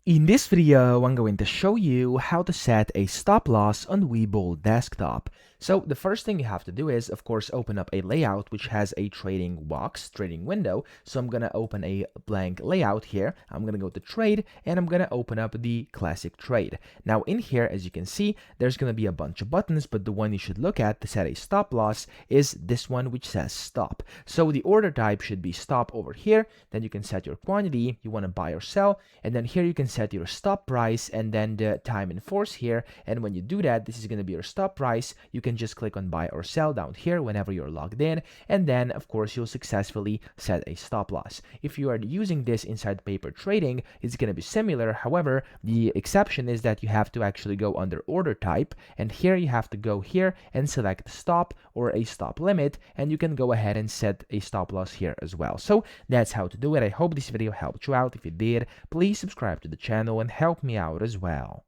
In this video, I'm going to show you how to set a stop loss on Webull Desktop. So the first thing you have to do is, of course, open up a layout which has a trading box, trading window. So I'm going to open a blank layout here. I'm going to go to trade and I'm going to open up the classic trade. Now in here, as you can see, there's going to be a bunch of buttons, but the one you should look at to set a stop loss is this one which says stop. So the order type should be stop over here. Then you can set your quantity you want to buy or sell. And then here you can set your stop price and then the time in force here. And when you do that, this is going to be your stop price. You can just click on buy or sell down here whenever you're logged in, and then of course you'll successfully set a stop loss. If you are using this inside paper trading, it's going to be similar. However, the exception is that you have to actually go under order type, and here you have to go here and select stop or a stop limit, and you can go ahead and set a stop loss here as well. So that's how to do it. I hope this video helped you out. If it did, please subscribe to the channel and help me out as well.